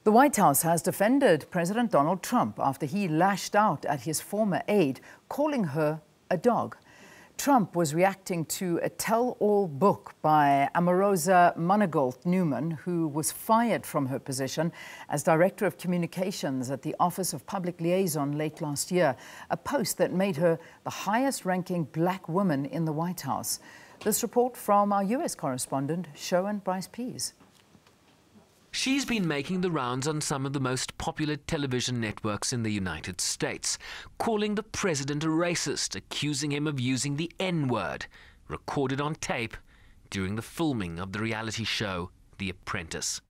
The White House has defended President Donald Trump after he lashed out at his former aide, calling her a dog. Trump was reacting to a tell-all book by Omarosa Manigault Newman, who was fired from her position as Director of Communications at the Office of Public Liason late last year, a post that made her the highest-ranking black woman in the White House. This report from our US correspondent, Sherwin Bryce-Pease. She's been making the rounds on some of the most popular television networks in the United States, calling the president a racist, accusing him of using the N-word, recorded on tape during the filming of the reality show The Apprentice.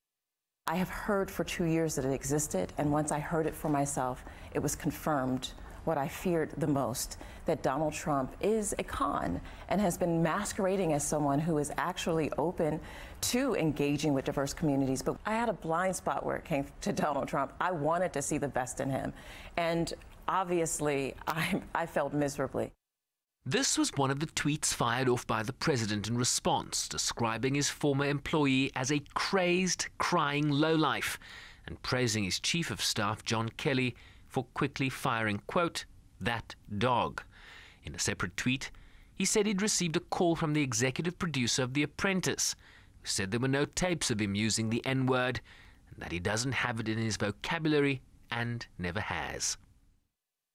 I have heard for 2 years that it existed, and once I heard it for myself, it was confirmed what I feared the most, that Donald Trump is a con and has been masquerading as someone who is actually open to engaging with diverse communities. But I had a blind spot where it came to Donald Trump. I wanted to see the best in him. And obviously, I felt miserably. This was one of the tweets fired off by the president in response, describing his former employee as a crazed, crying lowlife and praising his chief of staff, John Kelly, for quickly firing, quote, that dog. In a separate tweet, he said he'd received a call from the executive producer of The Apprentice, who said there were no tapes of him using the N-word and that he doesn't have it in his vocabulary and never has.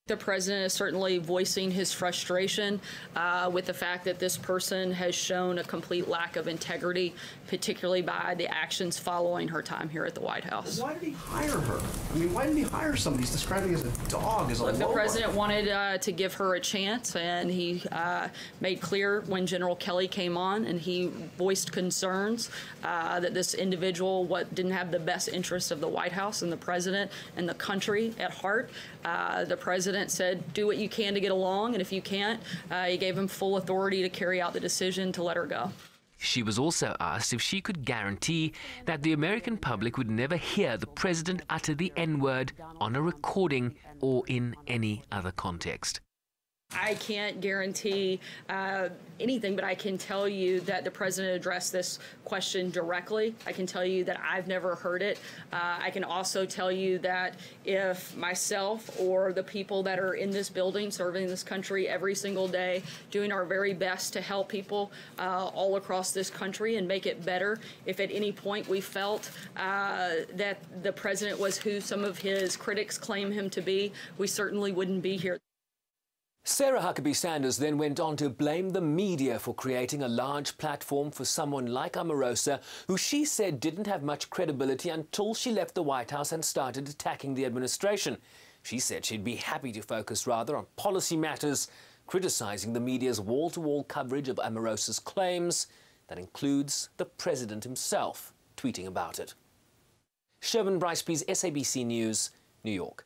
The president is certainly voicing his frustration with the fact that this person has shown a complete lack of integrity, particularly by the actions following her time here at the White House. Why did he hire her? I mean, why didn't he hire somebody he's describing as a dog, as a low? The president wanted to give her a chance, and he made clear when General Kelly came on, and he voiced concerns that this individual didn't have the best interests of the White House and the president and the country at heart. The president said, do what you can to get along, and if you can't, he gave him full authority to carry out the decision to let her go. She was also asked if she could guarantee that the American public would never hear the president utter the N-word on a recording or in any other context. I can't guarantee anything, but I can tell you that the president addressed this question directly. I can tell you that I've never heard it. I can also tell you that if myself or the people that are in this building serving this country every single day, doing our very best to help people all across this country and make it better, if at any point we felt that the president was who some of his critics claim him to be, we certainly wouldn't be here. Sarah Huckabee Sanders then went on to blame the media for creating a large platform for someone like Omarosa, who she said didn't have much credibility until she left the White House and started attacking the administration. She said she'd be happy to focus rather on policy matters, criticizing the media's wall-to-wall coverage of Omarosa's claims. That includes the president himself tweeting about it. Sherwin Bryce-Pease, SABC News, New York.